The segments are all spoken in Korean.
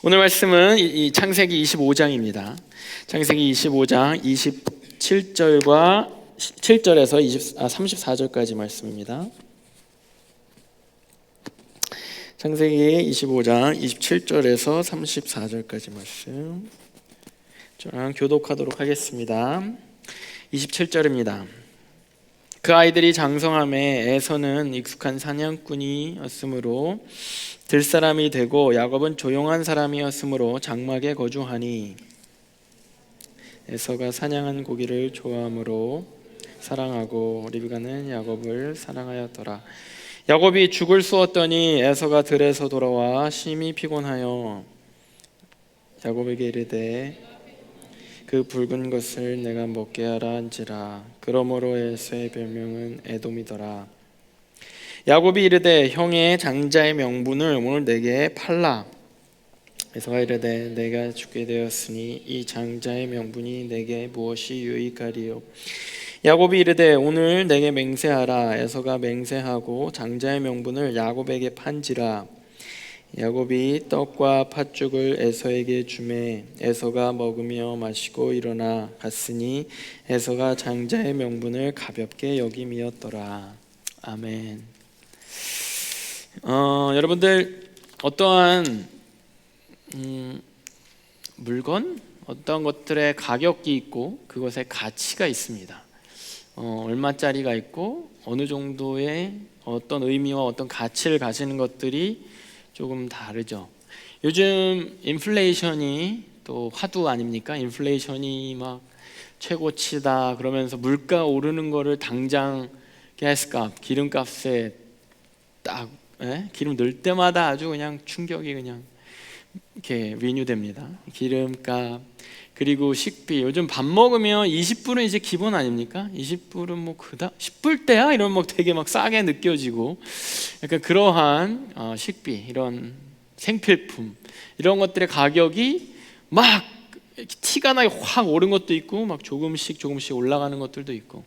오늘 말씀은 이 창세기 25장입니다. 창세기 25장 27절과 7절에서 34절까지 말씀입니다. 창세기 25장 27절에서 34절까지 말씀 저랑 교독하도록 하겠습니다. 27절입니다. 그 아이들이 장성함에 에서는 익숙한 사냥꾼이었으므로 들사람이 되고 야곱은 조용한 사람이었으므로 장막에 거주하니 에서가 사냥한 고기를 좋아하므로 사랑하고 리브가는 야곱을 사랑하였더라. 야곱이 죽을 쑤었더니 에서가 들에서 돌아와 심히 피곤하여 야곱에게 이르되 그 붉은 것을 내가 먹게 하라 한지라. 그러므로 에서의 별명은 에돔이더라. 야곱이 이르되 형의 장자의 명분을 오늘 내게 팔라. 에서가 이르되 내가 죽게 되었으니 이 장자의 명분이 내게 무엇이 유익하리요. 야곱이 이르되 오늘 내게 맹세하라. 에서가 맹세하고 장자의 명분을 야곱에게 판지라. 야곱이 떡과 팥죽을 에서에게 주매 에서가 먹으며 마시고 일어나 갔으니 에서가 장자의 명분을 가볍게 여김이었더라. 아멘. 여러분들 어떠한 물건, 어떤 것들의 가격이 있고 그것의 가치가 있습니다. 얼마짜리가 있고 어느 정도의 어떤 의미와 어떤 가치를 가지는 것들이 조금 다르죠. 요즘 인플레이션이 또 화두 아닙니까? 인플레이션이 막 최고치다 그러면서 물가 오르는 거를 당장 가스값, 기름값에 딱 기름 넣을 때마다 아주 그냥 충격이 그냥 이렇게 리뉴됩니다. 기름값 그리고 식비. 요즘 밥 먹으면 20불은 이제 기본 아닙니까? 20불은 뭐 그다 10불대야 이러면 막 되게 막 싸게 느껴지고 약간 그러한 식비, 이런 생필품 이런 것들의 가격이 막 티가 나게 확 오른 것도 있고 막 조금씩 올라가는 것들도 있고,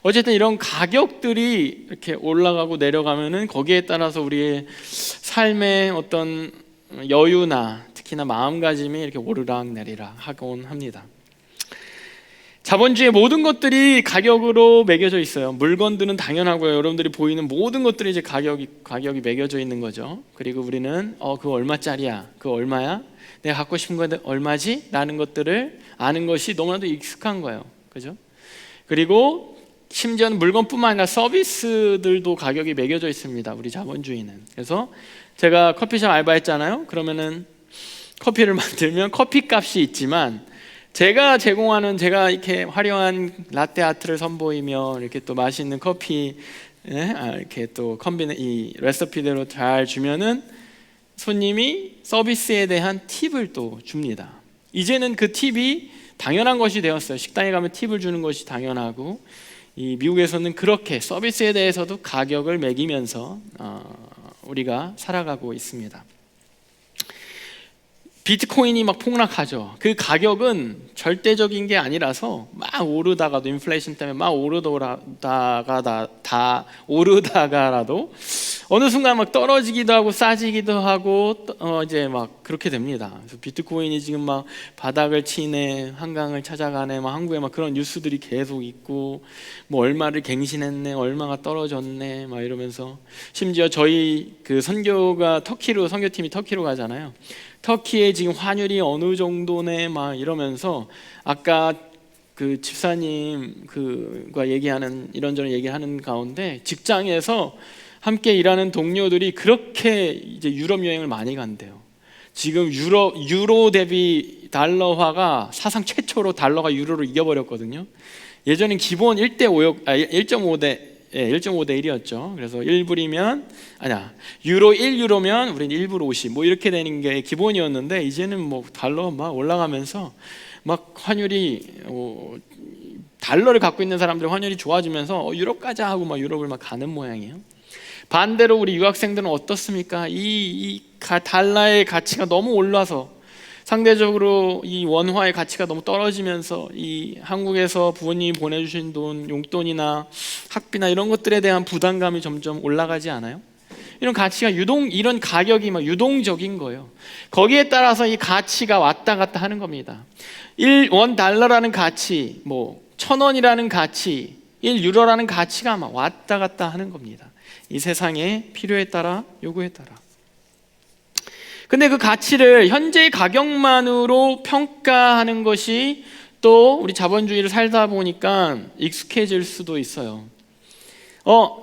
어쨌든 이런 가격들이 이렇게 올라가고 내려가면은 거기에 따라서 우리의 삶의 어떤 여유나 특히나 마음가짐이 이렇게 오르락내리락 하곤 합니다. 자본주의 모든 것들이 가격으로 매겨져 있어요. 물건들은 당연하고요. 여러분들이 보이는 모든 것들이 이제 가격이 매겨져 있는 거죠. 그리고 우리는 그거 얼마짜리야? 그거 얼마야? 내가 갖고 싶은 건 얼마지? 라는 것들을 아는 것이 너무나도 익숙한 거예요. 그죠? 그리고 심지어는 물건뿐만 아니라 서비스들도 가격이 매겨져 있습니다. 우리 자본주의는. 그래서 제가 커피숍 알바했잖아요. 그러면은 커피를 만들면 커피 값이 있지만 제가 이렇게 화려한 라떼 아트를 선보이며 이렇게 또 맛있는 커피 이렇게 또 이 레시피대로 잘 주면은 손님이 서비스에 대한 팁을 또 줍니다. 이제는 그 팁이 당연한 것이 되었어요. 식당에 가면 팁을 주는 것이 당연하고, 이 미국에서는 그렇게 서비스에 대해서도 가격을 매기면서 우리가 살아가고 있습니다. 비트코인이 막 폭락하죠. 그 가격은 절대적인 게 아니라서 막 오르다가도, 인플레이션 때문에 막 오르다가라도 어느 순간 막 떨어지기도 하고 싸지기도 하고 이제 막 그렇게 됩니다. 그래서 비트코인이 지금 막 바닥을 치네, 한강을 찾아가네, 막 한국에 막 그런 뉴스들이 계속 있고, 뭐 얼마를 갱신했네, 얼마가 떨어졌네, 막 이러면서, 심지어 저희 그 선교팀이 터키로 가잖아요. 터키의 지금 환율이 어느 정도네 막 이러면서, 아까 그 집사님 그가 얘기하는 이런저런 얘기하는 가운데 직장에서 함께 일하는 동료들이 그렇게 이제 유럽 여행을 많이 간대요. 지금 유로 대비 달러화가 사상 최초로 달러가 유로를 이겨버렸거든요. 예전엔 기본 1.5대 1이었죠. 그래서 1불이면 유로 1유로면 우리는 1불 50 뭐 이렇게 되는 게 기본이었는데, 이제는 뭐 달러가 막 올라가면서 막 환율이 달러를 갖고 있는 사람들의 환율이 좋아지면서 유럽 가자 하고 막 유럽을 막 가는 모양이에요. 반대로 우리 유학생들은 어떻습니까? 이 달러의 가치가 너무 올라서 상대적으로 이 원화의 가치가 너무 떨어지면서 이 한국에서 부모님이 보내주신 돈, 용돈이나 학비나 이런 것들에 대한 부담감이 점점 올라가지 않아요? 이런 가치가 이런 가격이 막 유동적인 거예요. 거기에 따라서 이 가치가 왔다 갔다 하는 겁니다. 1달러라는 가치, 뭐 1,000원이라는 가치, 1유로라는 가치가 막 왔다 갔다 하는 겁니다. 이 세상의 필요에 따라, 요구에 따라. 근데 그 가치를 현재의 가격만으로 평가하는 것이 또 우리 자본주의를 살다 보니까 익숙해질 수도 있어요.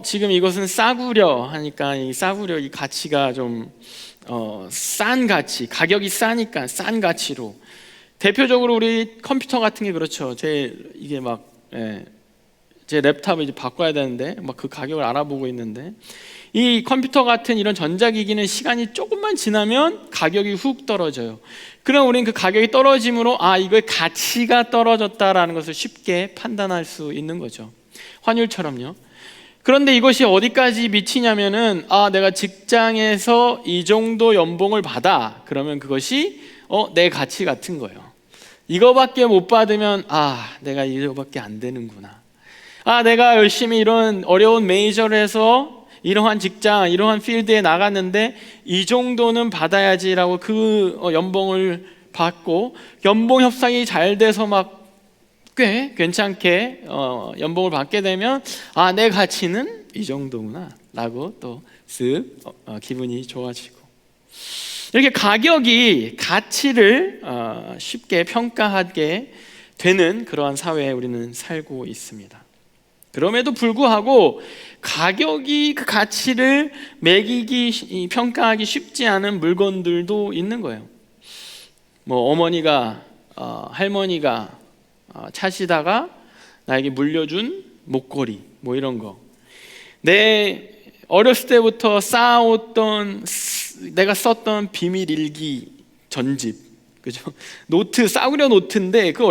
지금 이것은 싸구려 하니까 이 가치가 좀 싼 가치, 가격이 싸니까 싼 가치로. 대표적으로 우리 컴퓨터 같은 게 그렇죠. 제 랩탑을 이제 바꿔야 되는데 막 그 가격을 알아보고 있는데, 이 컴퓨터 같은 이런 전자기기는 시간이 조금만 지나면 가격이 훅 떨어져요. 그럼 우리는 그 가격이 떨어짐으로 이거의 가치가 떨어졌다라는 것을 쉽게 판단할 수 있는 거죠. 환율처럼요. 그런데 이것이 어디까지 미치냐면은 내가 직장에서 이 정도 연봉을 받아, 그러면 그것이 내 가치 같은 거예요. 이거밖에 못 받으면 내가 이거밖에 안 되는구나. 내가 열심히 이런 어려운 메이저를 해서 이러한 직장, 이러한 필드에 나갔는데 이 정도는 받아야지라고 그 연봉을 받고, 연봉 협상이 잘 돼서 막 꽤 괜찮게 연봉을 받게 되면 내 가치는 이 정도구나 라고 또 쓱 기분이 좋아지고, 이렇게 가치를 쉽게 평가하게 되는 그러한 사회에 우리는 살고 있습니다. 그럼에도 불구하고 가격이 그 가치를 평가하기 쉽지 않은 물건들도 있는 거예요. 뭐 어머니가 할머니가 차시다가 나에게 물려준 목걸이, 뭐 이런 거. 내 어렸을 때부터 쌓아왔던, 내가 썼던 비밀일기 전집, 그죠? 노트, 싸구려 노트인데 그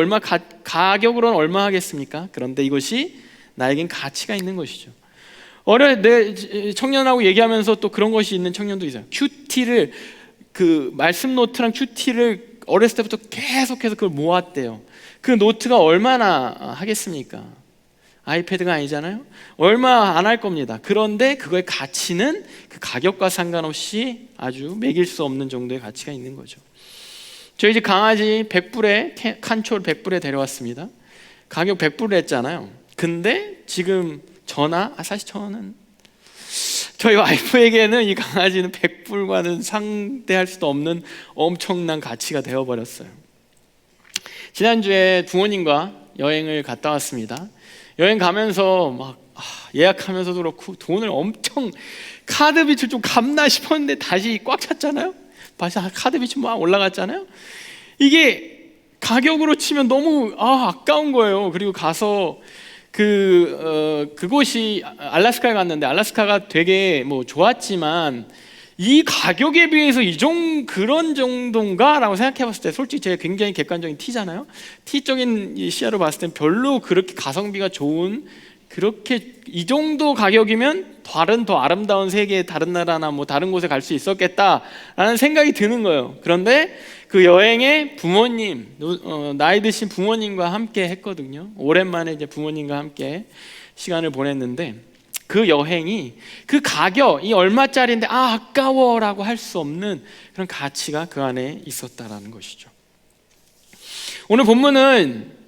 가격으로는 얼마 하겠습니까? 그런데 이것이 나에겐 가치가 있는 것이죠. 내 청년하고 얘기하면서 또 그런 것이 있는 청년도 있어요. 큐티를, 그 말씀 노트랑 큐티를 어렸을 때부터 계속해서 그걸 모았대요. 그 노트가 얼마나 하겠습니까? 아이패드가 아니잖아요. 얼마 안 할 겁니다. 그런데 그거의 가치는 그 가격과 상관없이 아주 매길 수 없는 정도의 가치가 있는 거죠. 저희 집 강아지 100불에 칸초를 100불에 데려왔습니다. 가격 100불을 했잖아요. 근데 지금 사실 저는 저희 와이프에게는 이 강아지는 100불과는 상대할 수도 없는 엄청난 가치가 되어버렸어요. 지난주에 부모님과 여행을 갔다 왔습니다. 여행 가면서 막 예약하면서도 그렇고 돈을 엄청, 카드빚을 좀 갚나 싶었는데 다시 꽉 찼잖아요. 다시 카드빚이 막 올라갔잖아요. 이게 가격으로 치면 너무 아까운 거예요. 그리고 가서 그곳이 알래스카에 갔는데, 알래스카가 되게 뭐 좋았지만 이 가격에 비해서 그런 정도인가? 라고 생각해 봤을 때 솔직히 제가 굉장히 객관적인 T잖아요. T적인 시야로 봤을 땐 별로 그렇게 가성비가 좋은, 그렇게 이 정도 가격이면 더 아름다운 세계의 다른 나라나 뭐 다른 곳에 갈 수 있었겠다라는 생각이 드는 거예요. 그런데 그 여행에 부모님, 나이 드신 부모님과 함께 했거든요. 오랜만에 이제 부모님과 함께 시간을 보냈는데, 그 여행이 그 가격이 얼마짜리인데 아까워라고 할 수 없는 그런 가치가 그 안에 있었다라는 것이죠. 오늘 본문은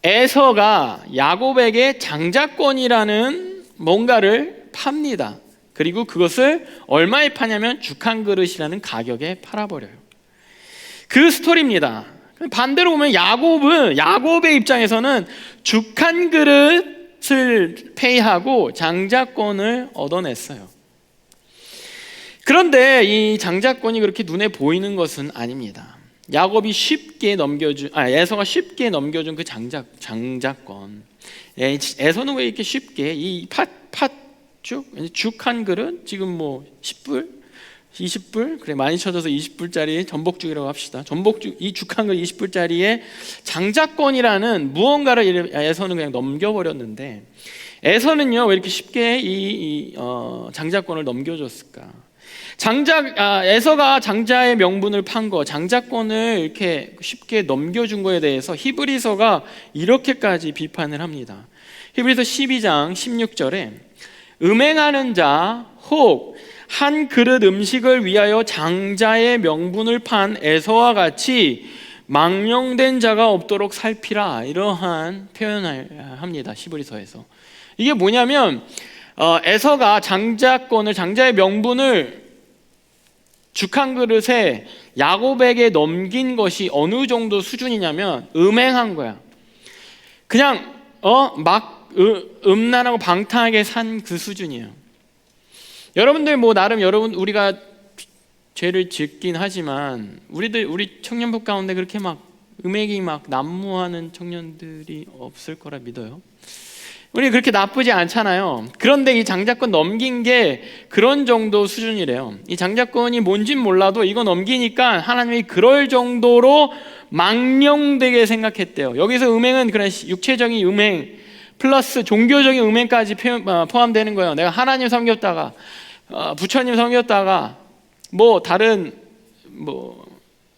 에서가 야곱에게 장자권이라는 뭔가를 팝니다. 그리고 그것을 얼마에 파냐면 죽 한 그릇이라는 가격에 팔아버려요. 그 스토리입니다. 반대로 보면 야곱의 입장에서는 죽 한 그릇을 페이하고 장자권을 얻어냈어요. 그런데 이 장자권이 그렇게 눈에 보이는 것은 아닙니다. 에서가 쉽게 넘겨준 그 장자권. 에서는 왜 이렇게 쉽게 이 죽 한 그릇, 지금 뭐 10불, 20불, 그래 많이 쳐져서 20불짜리 전복죽이라고 합시다. 전복죽, 이 죽 한 그릇 20불짜리에 장자권이라는 무언가를 에서는 그냥 넘겨버렸는데, 에서는요 왜 이렇게 쉽게 이 장자권을 넘겨줬을까? 에서가 장자의 명분을 판 거, 장자권을 이렇게 쉽게 넘겨준 거에 대해서 히브리서가 이렇게까지 비판을 합니다. 히브리서 12장 16절에 음행하는 자 혹 한 그릇 음식을 위하여 장자의 명분을 판 에서와 같이 망령된 자가 없도록 살피라, 이러한 표현을 합니다. 히브리서에서. 이게 뭐냐면 에서가 장자의 명분을 죽 한 그릇에 야곱에게 넘긴 것이 어느 정도 수준이냐면 음행한 거야. 그냥 음란하고 방탕하게 산 그 수준이에요. 여러분들 나름 우리가 죄를 짓긴 하지만 우리 청년부 가운데 그렇게 음행이 난무하는 청년들이 없을 거라 믿어요. 우리 그렇게 나쁘지 않잖아요. 그런데 이 장자권 넘긴 게 그런 정도 수준이래요. 이 장자권이 뭔진 몰라도 이거 넘기니까 하나님이 그럴 정도로 망령되게 생각했대요. 여기서 음행은 그런 육체적인 음행 플러스 종교적인 음행까지 포함되는 거예요. 내가 하나님 섬겼다가 부처님 섬겼다가 다른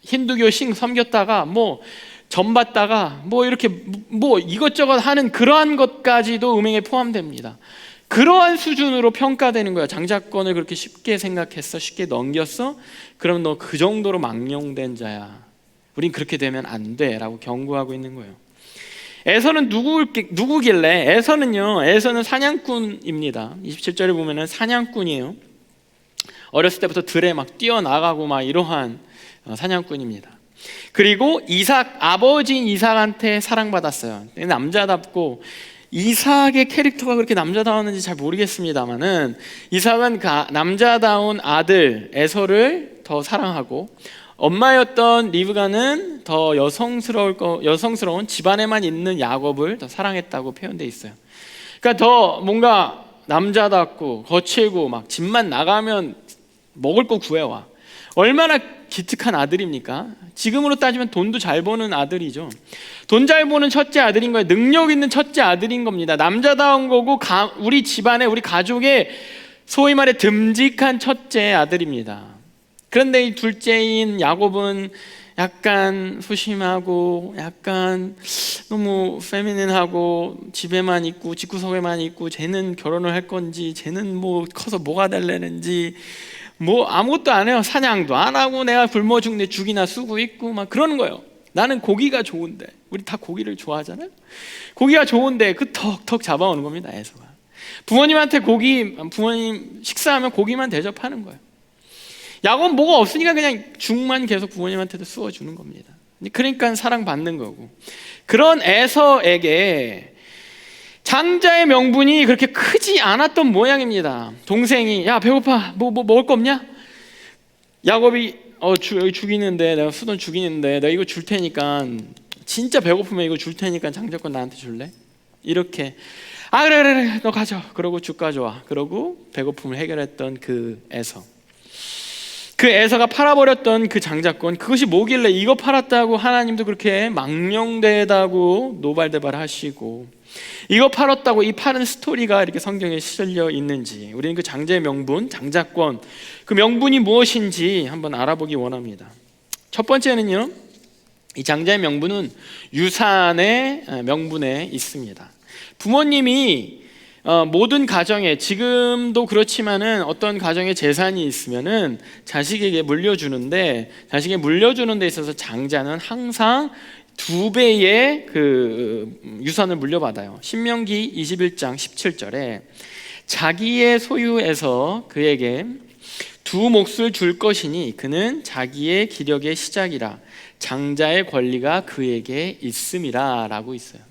힌두교 신 섬겼다가 전 받다가 이렇게 이것저것 하는 그러한 것까지도 음행에 포함됩니다. 그러한 수준으로 평가되는 거예요. 장자권을 그렇게 쉽게 생각했어, 쉽게 넘겼어? 그럼 너 그 정도로 망령된 자야. 우린 그렇게 되면 안 돼 라고 경고하고 있는 거예요. 에서는 누구길래? 에서는 사냥꾼입니다. 27절에 보면은 사냥꾼이에요. 어렸을 때부터 들에 뛰어나가고 이러한 사냥꾼입니다. 그리고 아버지인 이삭한테 사랑받았어요. 남자답고, 이삭의 캐릭터가 그렇게 남자다웠는지 잘 모르겠습니다만은 이삭은 남자다운 아들 에서를 더 사랑하고, 엄마였던 리브가는 더 여성스러운 집안에만 있는 야곱을 더 사랑했다고 표현되어 있어요. 그러니까 더 뭔가 남자답고 거칠고 집만 나가면 먹을 거 구해와. 얼마나 기특한 아들입니까? 지금으로 따지면 돈도 잘 버는 아들이죠. 돈 잘 버는 첫째 아들인 거예요. 능력 있는 첫째 아들인 겁니다. 남자다운 거고 우리 집안에 우리 가족의 소위 말해 듬직한 첫째 아들입니다. 그런데 이 둘째인 야곱은 약간 소심하고 약간 너무 페미닌하고 집에만 있고 집구석에만 있고, 쟤는 결혼을 할 건지, 쟤는 커서 뭐가 될래는지 아무것도 안 해요. 사냥도 안 하고 내가 굶어 죽네 죽이나 쓰고 있고 그러는 거예요. 나는 고기가 좋은데, 우리 다 고기를 좋아하잖아요. 고기가 좋은데 턱턱 잡아오는 겁니다. 에서가 부모님 식사하면 고기만 대접하는 거예요. 야곱은 뭐가 없으니까 그냥 죽만 계속 부모님한테도 쑤어주는 겁니다. 그러니까 사랑받는 거고. 그런 에서에게 장자의 명분이 그렇게 크지 않았던 모양입니다. 동생이 야 배고파 먹을 거 없냐? 야곱이 여기 죽이는데, 내가 수돈 죽이는데 내가 이거 줄 테니까, 진짜 배고프면 이거 줄 테니까 장자권 나한테 줄래? 이렇게 그래 너 가져. 그러고 죽 가져와. 그러고 배고픔을 해결했던 그 에서가 팔아버렸던 그 장자권, 그것이 뭐길래 이거 팔았다고 하나님도 그렇게 망령되다고 노발대발하시고, 이거 팔았다고 이 파는 스토리가 이렇게 성경에 실려 있는지, 우리는 그 장자의 명분, 장자권, 그 명분이 무엇인지 한번 알아보기 원합니다. 첫 번째는요, 이 장자의 명분은 유산의 명분에 있습니다. 부모님이 모든 가정에, 지금도 그렇지만은 어떤 가정에 재산이 있으면은 자식에게 물려주는데, 자식에게 물려주는 데 있어서 장자는 항상 2배의 그 유산을 물려받아요. 신명기 21장 17절에 자기의 소유에서 그에게 2 몫을 줄 것이니 그는 자기의 기력의 시작이라 장자의 권리가 그에게 있음이라 라고 있어요.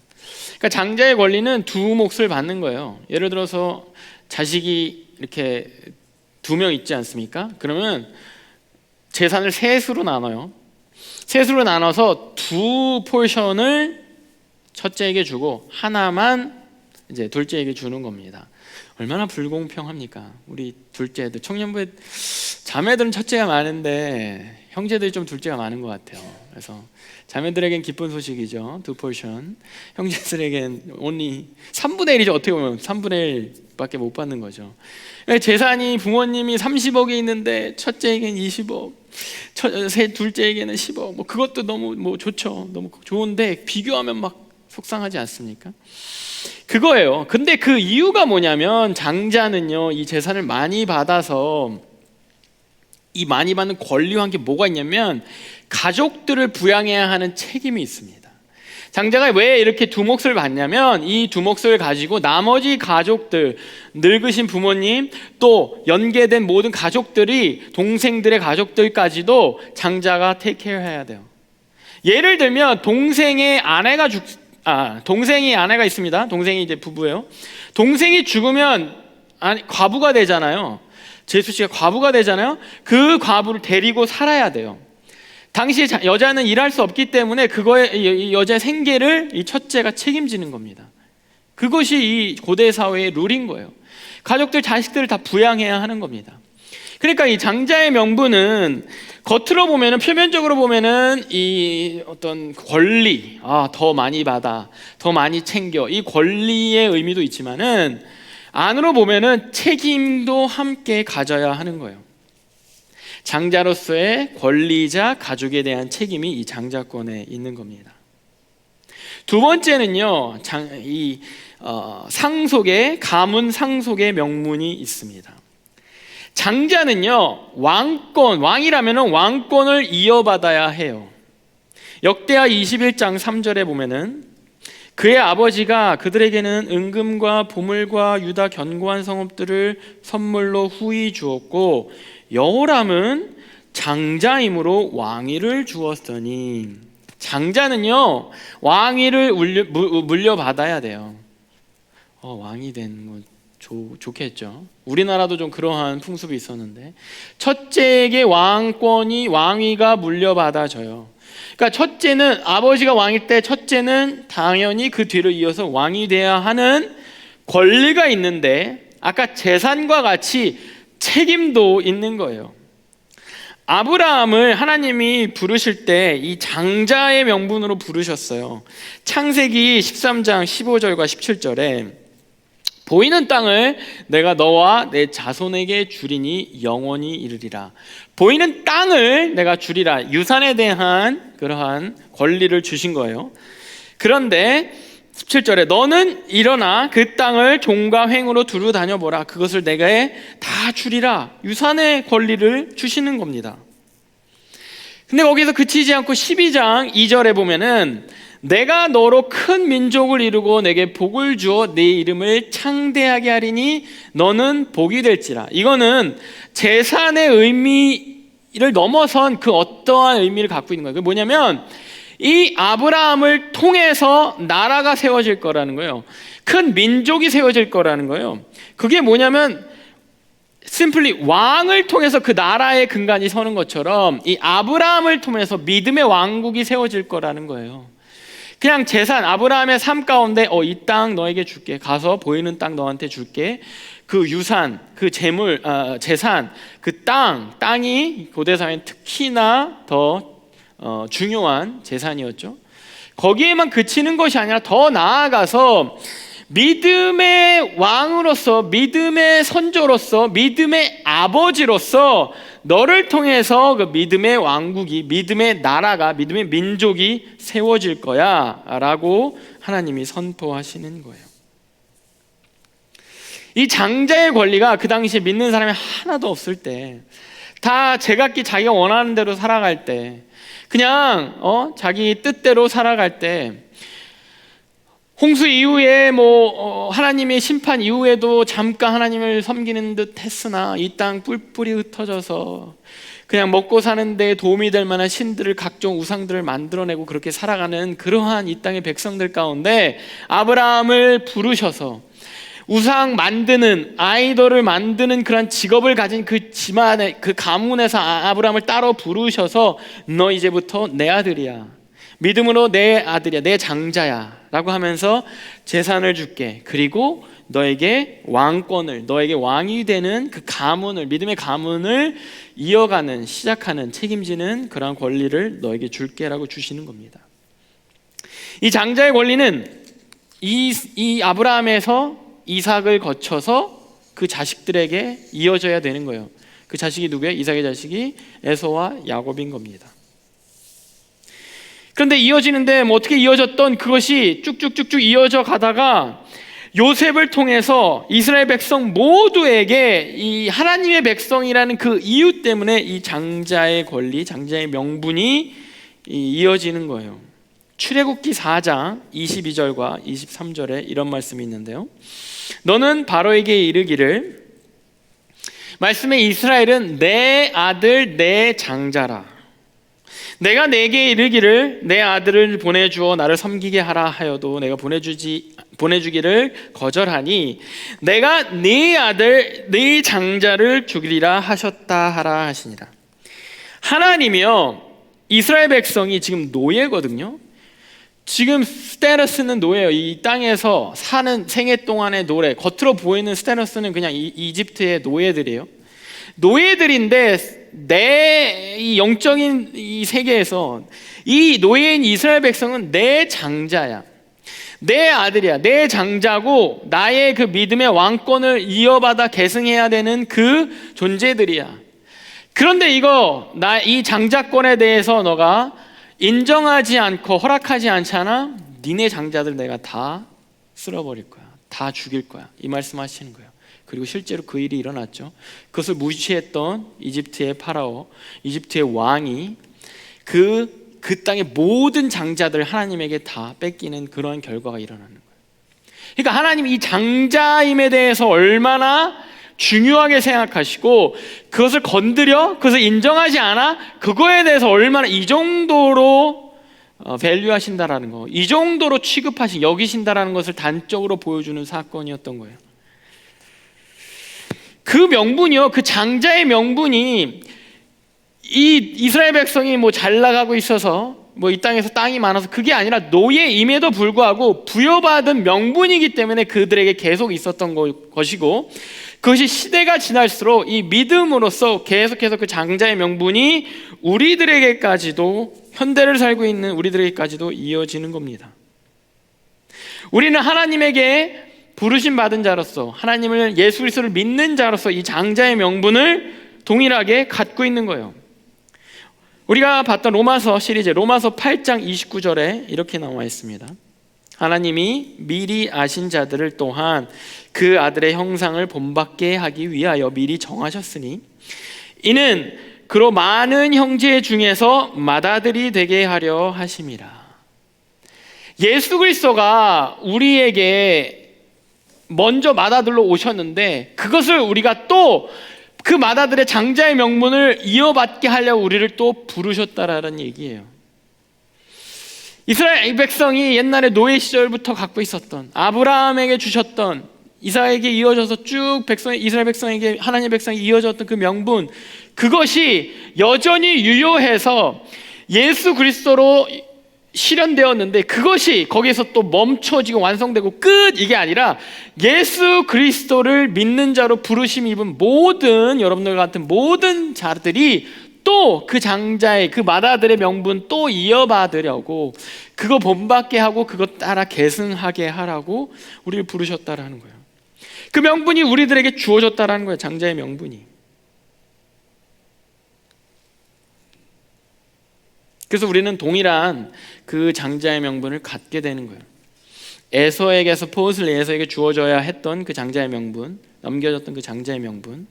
그러니까 장자의 권리는 2 몫을 받는 거예요. 예를 들어서 자식이 이렇게 2명 있지 않습니까? 그러면 재산을 셋으로 나눠요. 셋으로 나눠서 2 포션을 첫째에게 주고 하나만 이제 둘째에게 주는 겁니다. 얼마나 불공평합니까? 우리 둘째들, 청년부에 자매들은 첫째가 많은데 형제들이 좀 둘째가 많은 것 같아요. 그래서 자매들에겐 기쁜 소식이죠. 2 포션. 형제들에겐 only 3분의 1이죠. 어떻게 보면 3분의 1밖에 못 받는 거죠. 재산이 부모님이 30억이 있는데 첫째에겐 20억, 둘째에게는 10억. 그것도 너무 좋죠. 너무 좋은데 비교하면 막 속상하지 않습니까? 그거예요. 근데 그 이유가 뭐냐면 장자는요, 이 재산을 많이 받아서 이 많이 받는 권리와 함께 뭐가 있냐면 가족들을 부양해야 하는 책임이 있습니다. 장자가 왜 이렇게 두 몫을 받냐면 이 두 몫을 가지고 나머지 가족들, 늙으신 부모님, 또 연계된 모든 가족들이, 동생들의 가족들까지도 장자가 테이크케어 해야 돼요. 예를 들면 동생이 아내가 있습니다. 동생이 이제 부부예요. 동생이 죽으면 과부가 되잖아요. 제수 씨가 과부가 되잖아요. 그 과부를 데리고 살아야 돼요. 당시 여자는 일할 수 없기 때문에 그거의 여자의 생계를 이 첫째가 책임지는 겁니다. 그것이 이 고대 사회의 룰인 거예요. 가족들, 자식들을 다 부양해야 하는 겁니다. 그러니까 이 장자의 명분은 겉으로 보면은, 표면적으로 보면은 이 어떤 권리, 더 많이 받아, 더 많이 챙겨, 이 권리의 의미도 있지만은 안으로 보면은 책임도 함께 가져야 하는 거예요. 장자로서의 권리자 가족에 대한 책임이 이 장자권에 있는 겁니다. 두 번째는요, 상속의, 가문 상속의 명문이 있습니다. 장자는요, 왕이라면 왕권을 이어받아야 해요. 역대하 21장 3절에 보면은 그의 아버지가 그들에게는 은금과 보물과 유다 견고한 성읍들을 선물로 후히 주었고 여호람은 장자이므로 왕위를 주었으니, 장자는요 왕위를 물려받아야 돼요. 왕이 된 거 좋겠죠. 우리나라도 좀 그러한 풍습이 있었는데, 첫째에게 왕위가 물려받아져요. 그러니까 첫째는, 아버지가 왕일 때 첫째는 당연히 그 뒤를 이어서 왕이 돼야 하는 권리가 있는데, 아까 재산과 같이 책임도 있는 거예요. 아브라함을 하나님이 부르실 때 이 장자의 명분으로 부르셨어요. 창세기 13장 15절과 17절에 보이는 땅을 내가 너와 내 자손에게 주리니 영원히 이르리라. 보이는 땅을 내가 주리라. 유산에 대한 그러한 권리를 주신 거예요. 그런데 17절에 너는 일어나 그 땅을 종과 횡으로 두루 다녀보라. 그것을 내게 다 주리라. 유산의 권리를 주시는 겁니다. 근데 거기서 그치지 않고 12장 2절에 보면은 내가 너로 큰 민족을 이루고 내게 복을 주어 내 이름을 창대하게 하리니 너는 복이 될지라. 이거는 재산의 의미를 넘어선 그 어떠한 의미를 갖고 있는 거예요. 그게 뭐냐면 이 아브라함을 통해서 나라가 세워질 거라는 거예요. 큰 민족이 세워질 거라는 거예요. 그게 뭐냐면 심플리 왕을 통해서 그 나라의 근간이 서는 것처럼 이 아브라함을 통해서 믿음의 왕국이 세워질 거라는 거예요. 그냥 재산, 아브라함의 삶 가운데 이 땅 너에게 줄게, 가서 보이는 땅 너한테 줄게, 그 유산, 그 재물, 재산, 그 땅이 고대사회는 특히나 더 중요한 재산이었죠. 거기에만 그치는 것이 아니라 더 나아가서 믿음의 왕으로서, 믿음의 선조로서, 믿음의 아버지로서 너를 통해서 그 믿음의 왕국이, 믿음의 나라가, 믿음의 민족이 세워질 거야 라고 하나님이 선포하시는 거예요. 이 장자의 권리가 그 당시에 믿는 사람이 하나도 없을 때, 다 제각기 자기가 원하는 대로 살아갈 때, 그냥 자기 뜻대로 살아갈 때, 홍수 이후에 하나님의 심판 이후에도 잠깐 하나님을 섬기는 듯 했으나 이 땅 뿔뿔이 흩어져서 그냥 먹고 사는데 도움이 될 만한 신들을, 각종 우상들을 만들어내고 그렇게 살아가는 그러한 이 땅의 백성들 가운데 아브라함을 부르셔서 우상 만드는, 아이돌을 만드는 그런 직업을 가진 그 집안의 그 가문에서 아브라함을 따로 부르셔서 너 이제부터 내 아들이야, 믿음으로 내 아들이야, 내 장자야 라고 하면서 재산을 줄게, 그리고 너에게 왕권을, 너에게 왕이 되는 그 가문을, 믿음의 가문을 이어가는, 시작하는, 책임지는 그러한 권리를 너에게 줄게 라고 주시는 겁니다. 이 장자의 권리는 이 아브라함에서 이삭을 거쳐서 그 자식들에게 이어져야 되는 거예요. 그 자식이 누구예요? 이삭의 자식이 에서와 야곱인 겁니다. 그런데 이어지는데 어떻게 이어졌던 그것이 쭉쭉쭉쭉 이어져 가다가 요셉을 통해서 이스라엘 백성 모두에게 이 하나님의 백성이라는 그 이유 때문에 이 장자의 권리, 장자의 명분이 이어지는 거예요. 출애굽기 4장 22절과 23절에 이런 말씀이 있는데요. 너는 바로에게 이르기를 말씀에 이스라엘은 내 아들 내 장자라. 내가 내게 이르기를 내 아들을 보내주어 나를 섬기게 하라 하여도 내가 보내주기를 거절하니 내가 네 아들 네 장자를 죽이리라 하셨다 하라 하시니라. 하나님이요, 이스라엘 백성이 지금 노예거든요. 지금 스테너스는 노예예요. 이 땅에서 사는 생애 동안의 노예. 겉으로 보이는 스테너스는 그냥 이집트의 노예들이에요. 노예들인데 내 이 영적인 이 세계에서 이 노예인 이스라엘 백성은 내 장자야, 내 아들이야, 내 장자고 나의 그 믿음의 왕권을 이어받아 계승해야 되는 그 존재들이야. 그런데 이 장자권에 대해서 너가 인정하지 않고 허락하지 않잖아. 니네 장자들 내가 다 쓸어버릴 거야, 다 죽일 거야, 이 말씀하시는 거예요. 그리고 실제로 그 일이 일어났죠. 그것을 무시했던 이집트의 파라오, 이집트의 왕이 그 땅의 모든 장자들 하나님에게 다 뺏기는 그런 결과가 일어나는 거예요. 그러니까 하나님 이 장자임에 대해서 얼마나 중요하게 생각하시고 그것을 건드려, 그것을 인정하지 않아, 그거에 대해서 얼마나 이 정도로 밸류하신다라는 거, 이 정도로 여기신다라는 것을 단적으로 보여주는 사건이었던 거예요. 그 명분이요, 그 장자의 명분이 이 이스라엘 백성이 뭐 잘 나가고 있어서 뭐 이 땅에서 땅이 많아서 그게 아니라 노예임에도 불구하고 부여받은 명분이기 때문에 그들에게 계속 있었던 것이고, 그것이 시대가 지날수록 이 믿음으로써 계속해서 그 장자의 명분이 우리들에게까지도, 현대를 살고 있는 우리들에게까지도 이어지는 겁니다. 우리는 하나님에게 부르심 받은 자로서, 하나님을, 예수 그리스도를 믿는 자로서 이 장자의 명분을 동일하게 갖고 있는 거예요. 우리가 봤던 로마서 시리즈, 로마서 8장 29절에 이렇게 나와 있습니다. 하나님이 미리 아신 자들을 또한 그 아들의 형상을 본받게 하기 위하여 미리 정하셨으니 이는 그로 많은 형제 중에서 맏아들이 되게 하려 하심이라. 예수 그리스도가 우리에게 먼저 맏아들로 오셨는데 그것을 우리가 또 그 맏아들의 장자의 명분을 이어받게 하려고 우리를 또 부르셨다라는 얘기예요. 이스라엘 백성이 옛날에 노예 시절부터 갖고 있었던, 아브라함에게 주셨던, 이삭에게 이어져서 쭉 이스라엘 백성에게, 하나님의 백성이 이어졌던 그 명분, 그것이 여전히 유효해서 예수 그리스도로 실현되었는데 그것이 거기서 또 멈춰지고 완성되고 끝, 이게 아니라 예수 그리스도를 믿는 자로 부르심 입은 모든, 여러분들 같은 모든 자들이 또 그 장자의, 그 맏아들의 명분 또 이어받으려고, 그거 본받게 하고 그거 따라 계승하게 하라고 우리를 부르셨다라는 거예요. 그 명분이 우리들에게 주어졌다라는 거예요. 장자의 명분이. 그래서 우리는 동일한 그 장자의 명분을 갖게 되는 거예요. 에서에게서 포스를 에서에게 주어져야 했던 그 장자의 명분, 넘겨졌던 그 장자의 명분,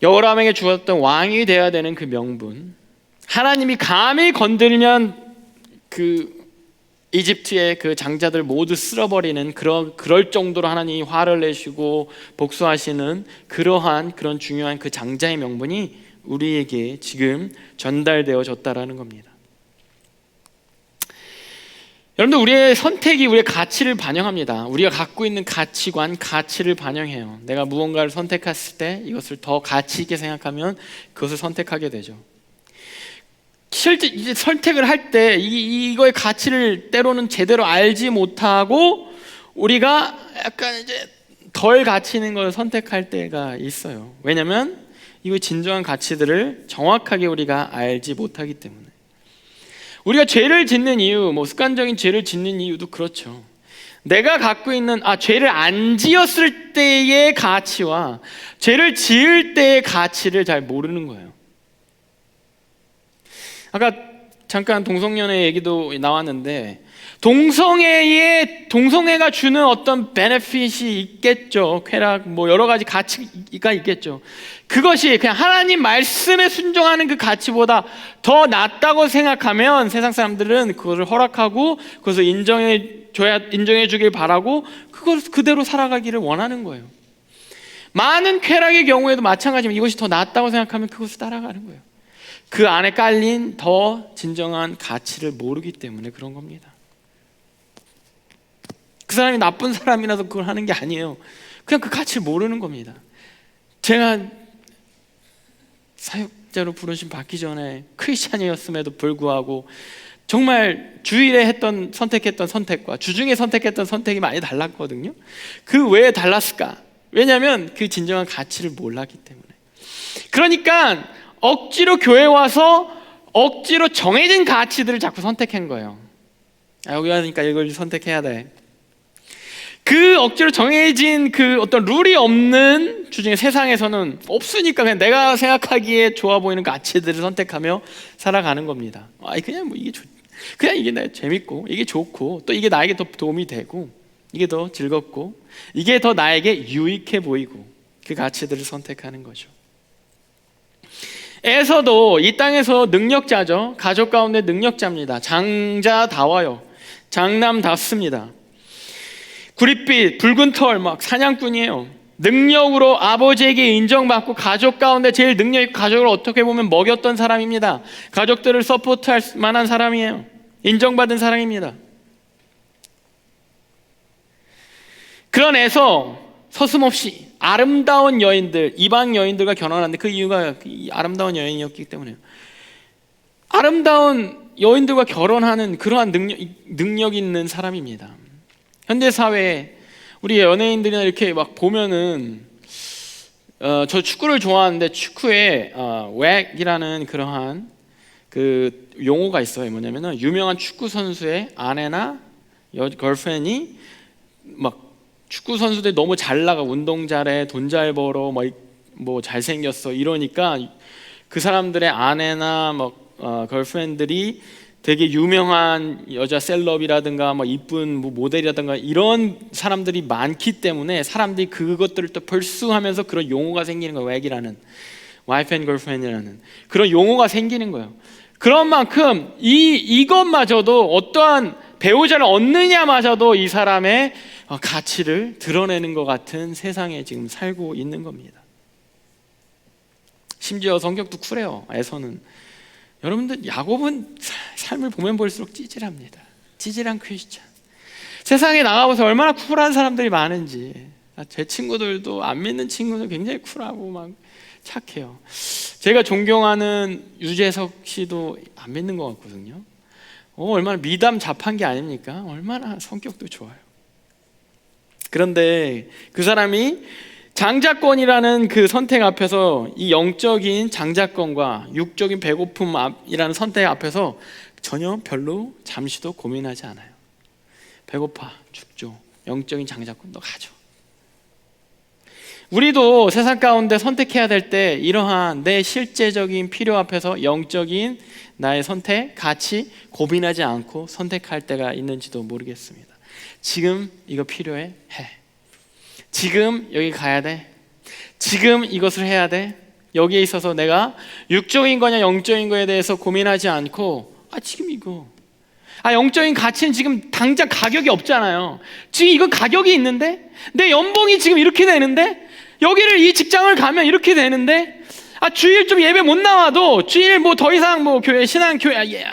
여호람에게 주었던 왕이 되어야 되는 그 명분, 하나님이 감히 건들면 그 이집트의 그 장자들 모두 쓸어버리는 그럴 정도로 하나님이 화를 내시고 복수하시는 그런 중요한 그 장자의 명분이 우리에게 지금 전달되어졌다라는 겁니다. 여러분들, 우리의 선택이 우리의 가치를 반영합니다. 우리가 갖고 있는 가치관, 가치를 반영해요. 내가 무언가를 선택했을 때 이것을 더 가치 있게 생각하면 그것을 선택하게 되죠. 실제 이제 선택을 할 때 이거의 가치를 때로는 제대로 알지 못하고 우리가 약간 이제 덜 가치 있는 걸 선택할 때가 있어요. 왜냐하면 이 진정한 가치들을 정확하게 우리가 알지 못하기 때문에. 우리가 죄를 짓는 이유, 습관적인 죄를 짓는 이유도 그렇죠. 내가 갖고 있는, 죄를 안 지었을 때의 가치와 죄를 지을 때의 가치를 잘 모르는 거예요. 아까 잠깐 동성연애 얘기도 나왔는데 동성애가 주는 어떤 베네핏이 있겠죠. 쾌락 뭐 여러 가지 가치가 있겠죠. 그것이 그냥 하나님 말씀에 순종하는 그 가치보다 더 낫다고 생각하면 세상 사람들은 그것을 허락하고 그것을 인정해 주길 바라고 그걸 그대로 살아가기를 원하는 거예요. 많은 쾌락의 경우에도 마찬가지면 이것이 더 낫다고 생각하면 그것을 따라가는 거예요. 그 안에 깔린 더 진정한 가치를 모르기 때문에 그런 겁니다. 그 사람이 나쁜 사람이라서 그걸 하는 게 아니에요. 그냥 그 가치를 모르는 겁니다. 제가 사역자로 부르심 받기 전에 크리스찬이었음에도 불구하고 정말 주일에 선택했던 선택과 주중에 선택했던 선택이 많이 달랐거든요. 그 왜 달랐을까? 왜냐하면 그 진정한 가치를 몰랐기 때문에. 그러니까 억지로 교회 와서 억지로 정해진 가치들을 자꾸 선택한 거예요. 여기 와니까 이걸 선택해야 돼. 그 억지로 정해진 그 어떤 룰이 없는 주중에 세상에서는 없으니까 그냥 내가 생각하기에 좋아 보이는 가치들을 선택하며 살아가는 겁니다. 그냥 뭐 그냥 이게 나 재밌고 이게 좋고 또 이게 나에게 더 도움이 되고 이게 더 즐겁고 이게 더 나에게 유익해 보이고 그 가치들을 선택하는 거죠. 에서도 이 땅에서 능력자죠. 가족 가운데 능력자입니다. 장자다워요. 장남답습니다. 구릿빛, 붉은 털, 막 사냥꾼이에요. 능력으로 아버지에게 인정받고 가족 가운데 제일 능력 있고 가족을 어떻게 보면 먹였던 사람입니다. 가족들을 서포트할 만한 사람이에요. 인정받은 사람입니다. 그런 애서 서슴없이 아름다운 여인들, 이방 여인들과 결혼하는데 그 이유가 아름다운 여인이었기 때문에요. 아름다운 여인들과 결혼하는 그러한 능력 있는 사람입니다. 현대 사회에 우리 연예인들이나 이렇게 막 보면은 저 축구를 좋아하는데 축구에 웩이라는 그러한 그 용어가 있어요. 뭐냐면은 유명한 축구 선수의 아내나 걸프렌이 막 축구 선수들이 너무 잘 나가 운동 잘해 돈 잘 벌어 뭐 잘생겼어 이러니까 그 사람들의 아내나 걸프렌들이 되게 유명한 여자 셀럽이라든가 이쁜 모델이라든가 이런 사람들이 많기 때문에 사람들이 그것들을 또 벌수하면서 그런 용어가 생기는 거예요. 웩이라는 와이프 앤 걸프렌이라는 그런 용어가 생기는 거예요. 그런 만큼 이것마저도 어떠한 배우자를 얻느냐마저도 이 사람의 가치를 드러내는 것 같은 세상에 지금 살고 있는 겁니다. 심지어 성격도 쿨해요. 에서는 여러분들 야곱은 삶을 보면 볼수록 찌질합니다. 찌질한 크리스찬. 세상에 나가봐서 얼마나 쿨한 사람들이 많은지. 제 친구들도 안 믿는 친구들 굉장히 쿨하고 막 착해요. 제가 존경하는 유재석 씨도 안 믿는 것 같거든요. 얼마나 미담 잡한 게 아닙니까? 얼마나 성격도 좋아요. 그런데 그 사람이 장자권이라는 그 선택 앞에서 이 영적인 장자권과 육적인 배고픔이라는 선택 앞에서 전혀 별로 잠시도 고민하지 않아요. 배고파 죽죠. 영적인 장자권 너 가져. 우리도 세상 가운데 선택해야 될 때 이러한 내 실제적인 필요 앞에서 영적인 나의 선택, 가치 고민하지 않고 선택할 때가 있는지도 모르겠습니다. 지금 이거 필요해? 해. 지금 여기 가야 돼? 지금 이것을 해야 돼? 여기에 있어서 내가 육적인 거냐 영적인 거에 대해서 고민하지 않고 지금 이거 영적인 가치는 지금 당장 가격이 없잖아요. 지금 이건 가격이 있는데 내 연봉이 지금 이렇게 되는데 여기를 이 직장을 가면 이렇게 되는데 주일 좀 예배 못 나와도 주일 더 이상 교회 신앙교회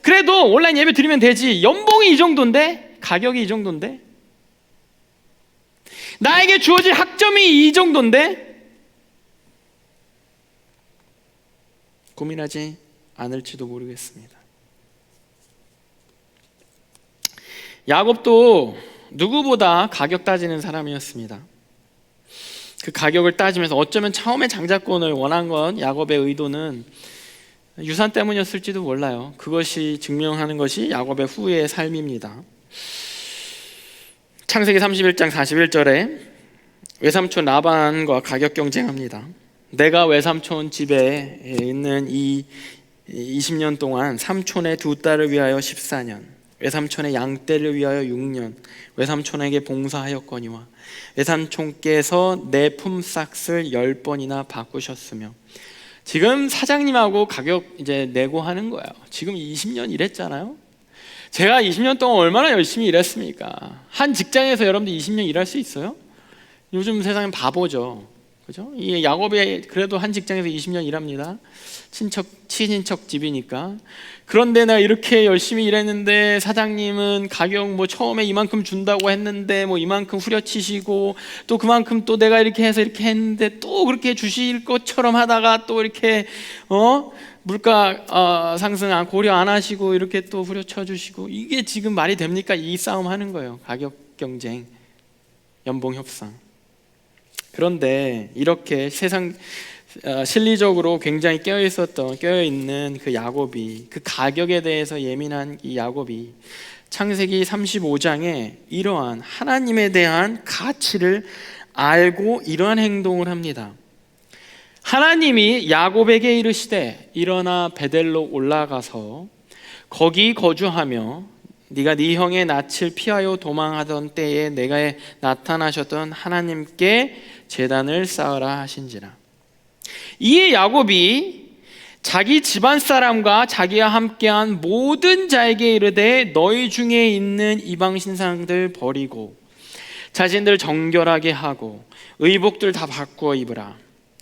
그래도 온라인 예배 드리면 되지. 연봉이 이 정도인데 가격이 이 정도인데 나에게 주어질 학점이 이 정도인데 고민하지 않을지도 모르겠습니다. 야곱도 누구보다 가격 따지는 사람이었습니다. 그 가격을 따지면서 어쩌면 처음에 장자권을 원한 건 야곱의 의도는 유산 때문이었을지도 몰라요. 그것이 증명하는 것이 야곱의 후의 삶입니다. 창세기 31장 41절에 외삼촌 라반과 가격 경쟁합니다. 내가 외삼촌 집에 있는 이 20년 동안 삼촌의 두 딸을 위하여 14년, 외삼촌의 양떼를 위하여 6년 외삼촌에게 봉사하였거니와 외삼촌께서 내 품삯을 10번이나 바꾸셨으며. 지금 사장님하고 가격 이제 내고 하는 거예요. 지금 20년 일했잖아요. 제가 20년 동안 얼마나 열심히 일했습니까? 한 직장에서 여러분들 20년 일할 수 있어요? 요즘 세상은 바보죠. 그죠? 이 야곱이 그래도 한 직장에서 20년 일합니다. 친인척 집이니까. 그런데 내가 이렇게 열심히 일했는데 사장님은 가격 뭐 처음에 이만큼 준다고 했는데 뭐 이만큼 후려치시고, 또 그만큼 또 내가 이렇게 해서 이렇게 했는데 또 그렇게 주실 것처럼 하다가 또 이렇게 물가 상승 고려 안 하시고 이렇게 또 후려쳐 주시고. 이게 지금 말이 됩니까? 이 싸움 하는 거예요. 가격 경쟁, 연봉 협상. 그런데 이렇게 세상 실리적으로 굉장히 깨어있는 그 야곱이, 그 가격에 대해서 예민한 이 야곱이 창세기 35장에 이러한 하나님에 대한 가치를 알고 이러한 행동을 합니다. 하나님이 야곱에게 이르시되 일어나 베델로 올라가서 거기 거주하며 네가 네 형의 낯을 피하여 도망하던 때에 내가 나타나셨던 하나님께 제단을 쌓으라 하신지라. 이에 야곱이 자기 집안 사람과 자기와 함께한 모든 자에게 이르되 너희 중에 있는 이방 신상들 버리고 자신들 정결하게 하고 의복들 다 바꾸어 입으라.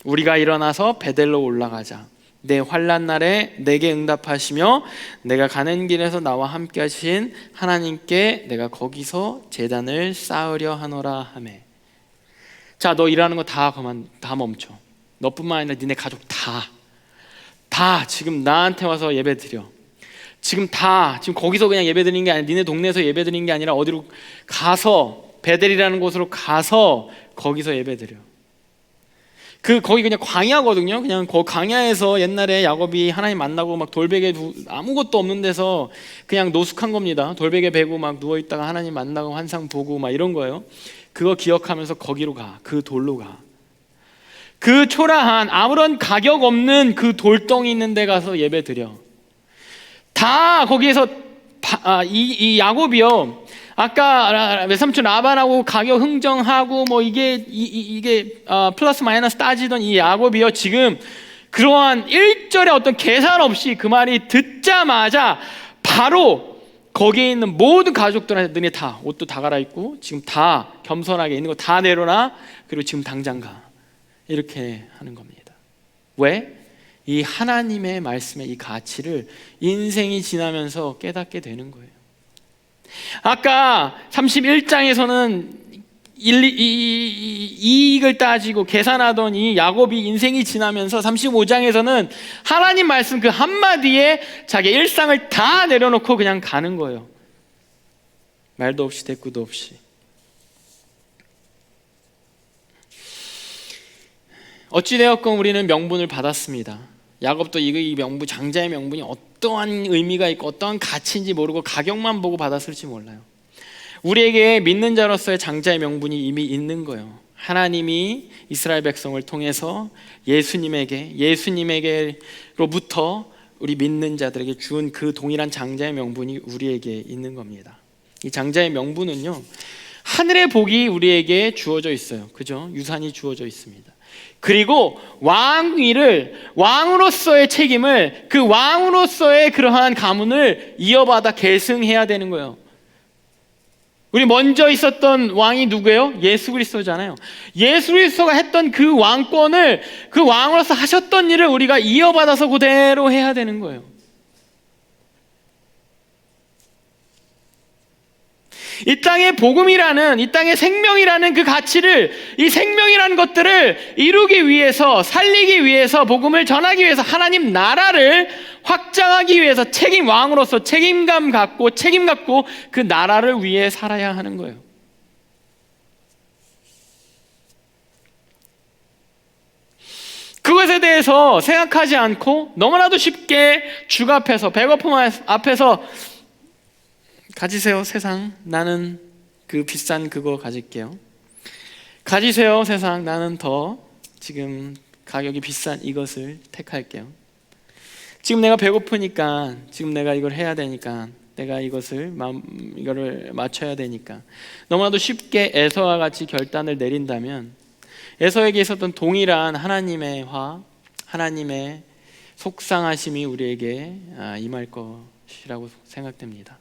우리가 일어나서 베델로 올라가자. 내 환난 날에 내게 응답하시며 내가 가는 길에서 나와 함께 하신 하나님께 내가 거기서 제단을 쌓으려 하노라 하매. 자, 너 일하는 거 다 멈춰. 너뿐만 아니라 니네 가족 다 지금 나한테 와서 예배 드려. 지금 거기서 그냥 예배 드리는 게 아니라, 니네 동네에서 예배 드리는 게 아니라 어디로 가서, 베델이라는 곳으로 가서 거기서 예배 드려. 거기 그냥 광야거든요. 그냥 광야에서 옛날에 야곱이 하나님 만나고 막 돌베개 아무것도 없는 데서 그냥 노숙한 겁니다. 돌베개 베고 막 누워 있다가 하나님 만나고 환상 보고 막 이런 거예요. 그거 기억하면서 거기로 가. 그 돌로 가. 그 초라한 아무런 가격 없는 그 돌덩이 있는 데 가서 예배 드려. 다 거기에서 이 야곱이요, 아까 외삼촌 라반하고 가격 흥정하고 뭐 이게 플러스 마이너스 따지던 이 야곱이요, 지금 그러한 일절의 어떤 계산 없이 그 말이 듣자마자 바로 거기에 있는 모든 가족들한테 너네 다 옷도 다 갈아입고 지금 다 겸손하게 있는 거 다 내려놔. 그리고 지금 당장 가. 이렇게 하는 겁니다. 왜? 이 하나님의 말씀의 이 가치를 인생이 지나면서 깨닫게 되는 거예요. 아까 31장에서는 이익을 따지고 계산하던 이 야곱이 인생이 지나면서 35장에서는 하나님 말씀 그 한마디에 자기 일상을 다 내려놓고 그냥 가는 거예요. 말도 없이 대꾸도 없이. 어찌되었건 우리는 명분을 받았습니다. 야곱도 이 명분, 장자의 명분이 어떠한 의미가 있고 어떠한 가치인지 모르고 가격만 보고 받았을지 몰라요. 우리에게 믿는 자로서의 장자의 명분이 이미 있는 거예요. 하나님이 이스라엘 백성을 통해서 예수님에게로부터 우리 믿는 자들에게 준 그 동일한 장자의 명분이 우리에게 있는 겁니다. 이 장자의 명분은요, 하늘의 복이 우리에게 주어져 있어요. 그죠? 유산이 주어져 있습니다. 그리고 왕으로서의 책임을, 그 왕으로서의 그러한 가문을 이어받아 계승해야 되는 거예요. 우리 먼저 있었던 왕이 누구예요? 예수 그리스도잖아요. 예수 그리스도가 했던 그 왕권을, 그 왕으로서 하셨던 일을 우리가 이어받아서 그대로 해야 되는 거예요. 이 땅의 복음이라는, 이 땅의 생명이라는 그 가치를, 이 생명이라는 것들을 이루기 위해서, 살리기 위해서, 복음을 전하기 위해서, 하나님 나라를 확장하기 위해서 왕으로서 책임감 갖고 그 나라를 위해 살아야 하는 거예요. 그것에 대해서 생각하지 않고 너무나도 쉽게 죽 앞에서, 배고픔 앞에서 가지세요 세상, 나는 그 비싼 그거 가질게요. 가지세요 세상, 나는 더 지금 가격이 비싼 이것을 택할게요. 지금 내가 배고프니까, 지금 내가 이걸 해야 되니까, 내가 이거를 맞춰야 되니까 너무나도 쉽게 에서와 같이 결단을 내린다면 에서에게 있었던 동일한 하나님의 화, 하나님의 속상하심이 우리에게 임할 것이라고 생각됩니다.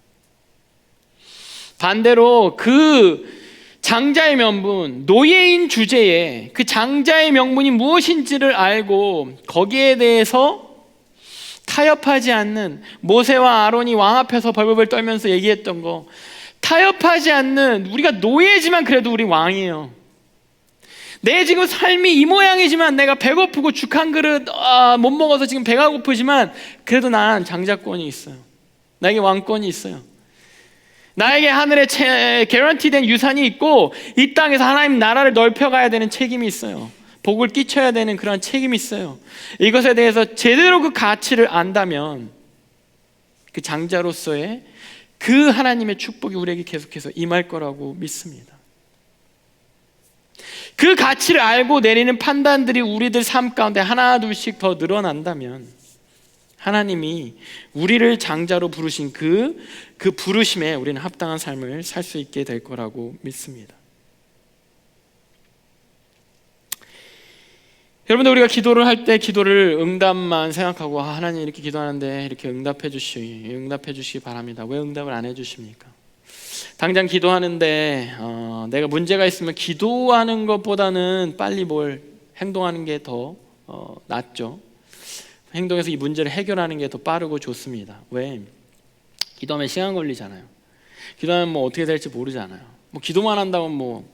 반대로 그 장자의 명분, 노예인 주제에 그 장자의 명분이 무엇인지를 알고 거기에 대해서 타협하지 않는, 모세와 아론이 왕 앞에서 벌벌벌 떨면서 얘기했던 거, 타협하지 않는, 우리가 노예지만 그래도 우리 왕이에요. 내 지금 삶이 이 모양이지만, 내가 배고프고 죽 한 그릇 못 먹어서 지금 배가 고프지만 그래도 난 장자권이 있어요. 나에게 왕권이 있어요. 나에게 하늘에 개런티된 유산이 있고 이 땅에서 하나님 나라를 넓혀가야 되는 책임이 있어요. 복을 끼쳐야 되는 그런 책임이 있어요. 이것에 대해서 제대로 그 가치를 안다면 그 장자로서의 그 하나님의 축복이 우리에게 계속해서 임할 거라고 믿습니다. 그 가치를 알고 내리는 판단들이 우리들 삶 가운데 하나 둘씩 더 늘어난다면 하나님이 우리를 장자로 부르신 그 부르심에 우리는 합당한 삶을 살 수 있게 될 거라고 믿습니다. 여러분들, 우리가 기도를 할 때 기도를 응답만 생각하고 하나님 이렇게 기도하는데 이렇게 응답해 주시기 바랍니다. 왜 응답을 안 해주십니까? 당장 기도하는데 내가 문제가 있으면 기도하는 것보다는 빨리 뭘 행동하는 게 더 낫죠. 행동해서 이 문제를 해결하는 게 더 빠르고 좋습니다. 왜? 기도하면 시간 걸리잖아요. 기도하면 뭐 어떻게 될지 모르잖아요. 뭐 기도만 한다고 뭐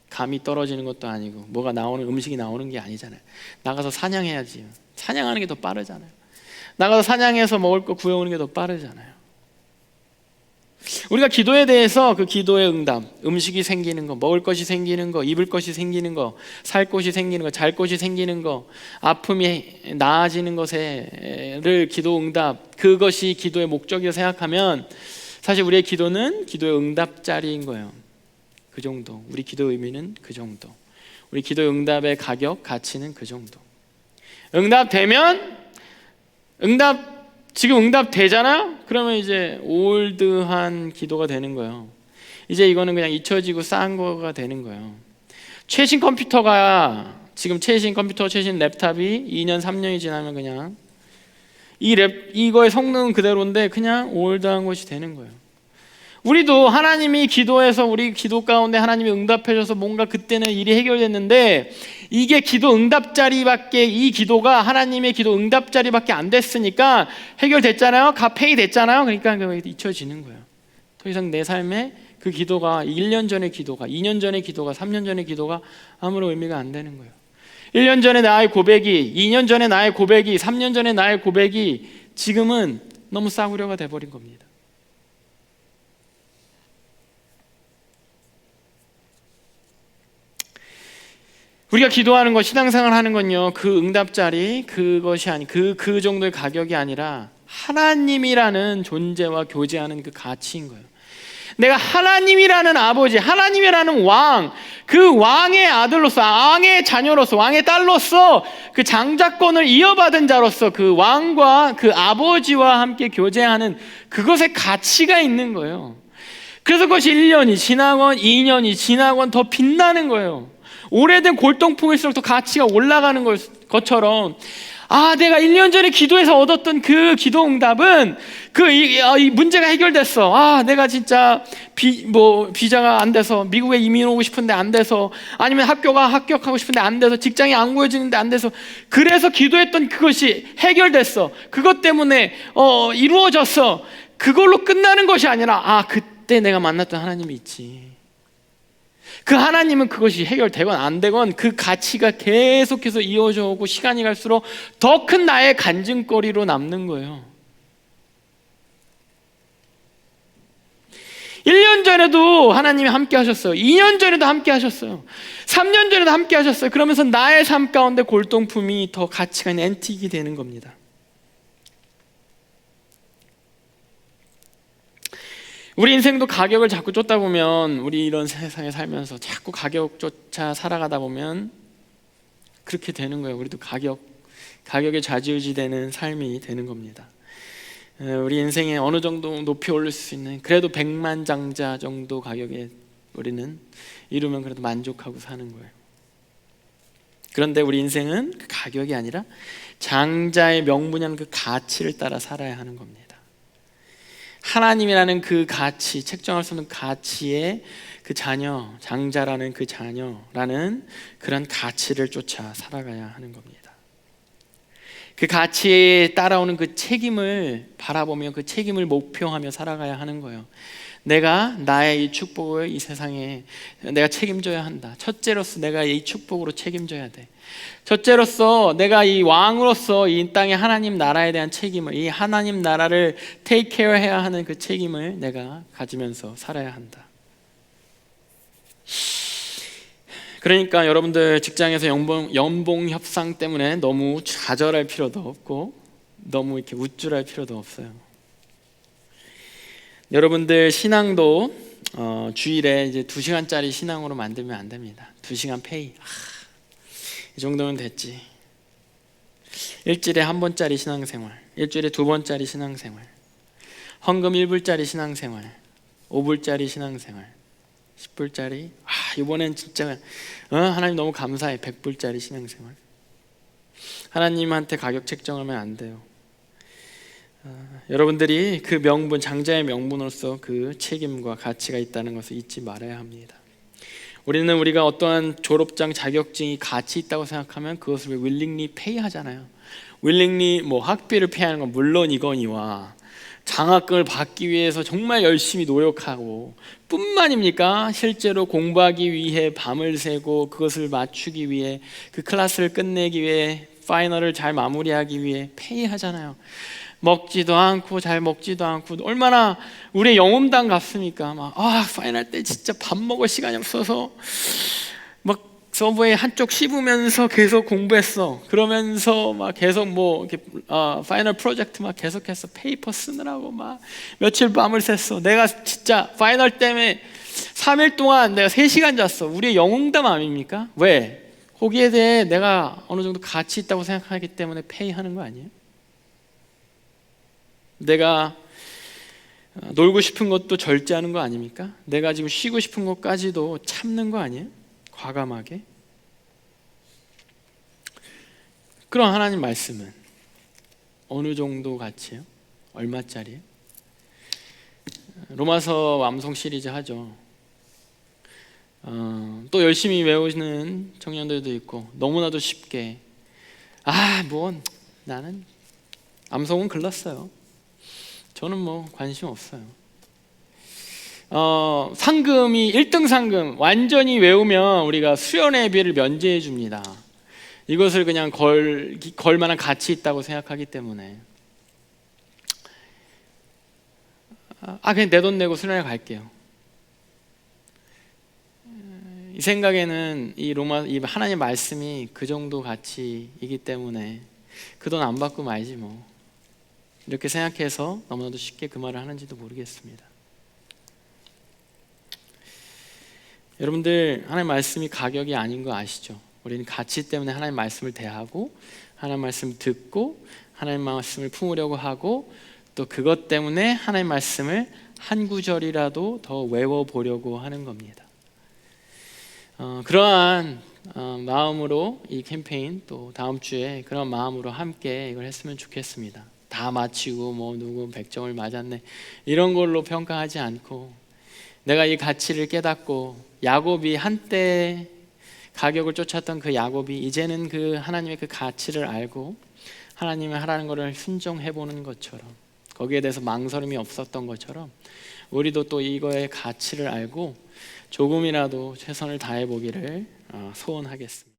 감이 떨어지는 것도 아니고 뭐가 나오는, 음식이 나오는 게 아니잖아요. 나가서 사냥해야지. 사냥하는 게 더 빠르잖아요. 나가서 사냥해서 먹을 거 구해오는 게 더 빠르잖아요. 우리가 기도에 대해서 그 기도의 응답, 음식이 생기는 거, 먹을 것이 생기는 거, 입을 것이 생기는 거, 살 곳이 생기는 거, 잘 곳이 생기는 거, 아픔이 나아지는 것을 기도 응답, 그것이 기도의 목적이라고 생각하면 사실 우리의 기도는 기도의 응답짜리인 거예요. 그 정도. 우리 기도의 의미는 그 정도. 우리 기도의 응답의 가격, 가치는 그 정도. 응답되면 지금 응답 되잖아요? 그러면 이제 올드한 기도가 되는 거예요. 이제 이거는 그냥 잊혀지고 싼 거가 되는 거예요. 최신 컴퓨터가, 지금 최신 컴퓨터, 최신 랩탑이 2년, 3년이 지나면 그냥 이거의 성능은 그대로인데 그냥 올드한 것이 되는 거예요. 우리도 하나님이 기도해서 우리 기도 가운데 하나님이 응답해 줘서 뭔가 그때는 일이 해결됐는데 이게 기도 응답자리밖에, 이 기도가 하나님의 기도 응답자리밖에 안 됐으니까 해결됐잖아요. 폐이 됐잖아요. 그러니까 잊혀지는 거예요. 더 이상 내 삶에 그 기도가 1년 전의 기도가, 2년 전의 기도가, 3년 전의 기도가 아무런 의미가 안 되는 거예요. 1년 전에 나의 고백이, 2년 전에 나의 고백이, 3년 전에 나의 고백이 지금은 너무 싸구려가 돼버린 겁니다. 우리가 기도하는 것, 신앙생활 하는 건요, 그 응답자리, 그것이 그 정도의 가격이 아니라 하나님이라는 존재와 교제하는 그 가치인 거예요. 내가 하나님이라는 아버지, 하나님이라는 왕, 그 왕의 아들로서, 왕의 자녀로서, 왕의 딸로서 그 장자권을 이어받은 자로서 그 왕과 그 아버지와 함께 교제하는 그것의 가치가 있는 거예요. 그래서 그것이 1년이 지나건 2년이 지나건 더 빛나는 거예요. 오래된 골동품일수록 더 가치가 올라가는 것처럼, 내가 1년 전에 기도해서 얻었던 그 기도 응답은 이 문제가 해결됐어. 내가 진짜 비자가 안 돼서 미국에 이민 오고 싶은데 안 돼서, 아니면 합격하고 싶은데 안 돼서, 직장이 안 구해지는데 안 돼서, 그래서 기도했던 그것이 해결됐어. 그것 때문에 이루어졌어. 그걸로 끝나는 것이 아니라 그때 내가 만났던 하나님이 있지. 그 하나님은 그것이 해결되건 안 되건 그 가치가 계속해서 이어져 오고 시간이 갈수록 더 큰 나의 간증거리로 남는 거예요. 1년 전에도 하나님이 함께 하셨어요. 2년 전에도 함께 하셨어요. 3년 전에도 함께 하셨어요. 그러면서 나의 삶 가운데 골동품이 더 가치가 있는 앤틱이 되는 겁니다. 우리 인생도 가격을 자꾸 쫓다 보면, 우리 이런 세상에 살면서 자꾸 가격 쫓아 살아가다 보면 그렇게 되는 거예요. 우리도 가격 가격에 좌지우지되는 삶이 되는 겁니다. 우리 인생에 어느 정도 높이 올릴 수 있는, 그래도 100만 장자 정도 가격에 우리는 이루면 그래도 만족하고 사는 거예요. 그런데 우리 인생은 그 가격이 아니라 장자의 명분이라는 그 가치를 따라 살아야 하는 겁니다. 하나님이라는 그 가치, 책정할 수 없는 가치의 그 자녀, 장자라는 그 자녀라는 그런 가치를 쫓아 살아가야 하는 겁니다. 그 가치에 따라오는 그 책임을 바라보며 그 책임을 목표하며 살아가야 하는 거예요. 내가 나의 이 축복을 이 세상에 내가 책임져야 한다. 첫째로서 내가 이 축복으로 책임져야 돼. 첫째로서 내가 이 왕으로서 이 땅의 하나님 나라에 대한 책임을, 이 하나님 나라를 테이크 케어 해야 하는 그 책임을 내가 가지면서 살아야 한다. 그러니까 여러분들 직장에서 연봉 협상 때문에 너무 좌절할 필요도 없고 너무 이렇게 우쭐할 필요도 없어요. 여러분들 신앙도 주일에 이제 2시간짜리 신앙으로 만들면 안 됩니다. 2시간 페이. 이 정도면 됐지. 일주일에 1번짜리 신앙생활, 일주일에 2번짜리 신앙생활, 헌금 1불짜리 신앙생활, 5불짜리 신앙생활, 10불짜리. 이번엔 진짜 하나님 너무 감사해. 100불짜리 신앙생활. 하나님한테 가격 책정하면 안 돼요. 여러분들이 그 명분, 장자의 명분으로서 그 책임과 가치가 있다는 것을 잊지 말아야 합니다. 우리가 어떠한 졸업장, 자격증이 가치 있다고 생각하면 그것을 willingly pay 하잖아요. willingly 학비를 페이하는 건 물론이거니와 장학금을 받기 위해서 정말 열심히 노력하고 뿐만입니까? 실제로 공부하기 위해 밤을 새고 그것을 맞추기 위해 그 클래스를 끝내기 위해 파이널을 잘 마무리하기 위해 페이하잖아요. 먹지도 않고 잘 먹지도 않고 얼마나 우리의 영혼당 같습니까? 파이널 때 진짜 밥 먹을 시간이 없어서 서버에 한쪽 씹으면서 계속 공부했어. 그러면서 계속 이렇게 파이널 프로젝트 계속해서 페이퍼 쓰느라고 며칠 밤을 샜어. 내가 진짜 파이널 때문에 3일 동안 내가 3시간 잤어. 우리의 영웅담 아닙니까? 왜? 거기에 대해 내가 어느 정도 가치 있다고 생각하기 때문에 페이하는 거 아니에요? 내가 놀고 싶은 것도 절제하는 거 아닙니까? 내가 지금 쉬고 싶은 것까지도 참는 거 아니에요? 과감하게. 그럼 하나님 말씀은 어느 정도 가치예요? 얼마짜리예요? 로마서 완성 시리즈 하죠. 또 열심히 외우는 청년들도 있고 너무나도 쉽게 나는 암송은 글렀어요. 저는 관심 없어요. 상금이 1등 상금 완전히 외우면 우리가 수련회비를 면제해 줍니다. 이것을 그냥 걸 만한 가치 있다고 생각하기 때문에 그냥 내 돈 내고 수련회 갈게요. 이 생각에는 이 하나님 말씀이 그 정도 가치이기 때문에 그 돈 안 받고 말지 이렇게 생각해서 너무나도 쉽게 그 말을 하는지도 모르겠습니다. 여러분들 하나님 말씀이 가격이 아닌 거 아시죠? 우리는 가치 때문에 하나님 말씀을 대하고 하나님 말씀을 듣고 하나님 말씀을 품으려고 하고 또 그것 때문에 하나님 말씀을 한 구절이라도 더 외워보려고 하는 겁니다. 그러한 마음으로 이 캠페인 또 다음 주에 그런 마음으로 함께 이걸 했으면 좋겠습니다. 다 마치고 누구 100점을 맞았네 이런 걸로 평가하지 않고 내가 이 가치를 깨닫고 야곱이 한때 가격을 쫓았던 그 야곱이 이제는 그 하나님의 그 가치를 알고 하나님이 하라는 것을 순종해보는 것처럼 거기에 대해서 망설임이 없었던 것처럼 우리도 또 이거의 가치를 알고 조금이라도 최선을 다해보기를 소원하겠습니다.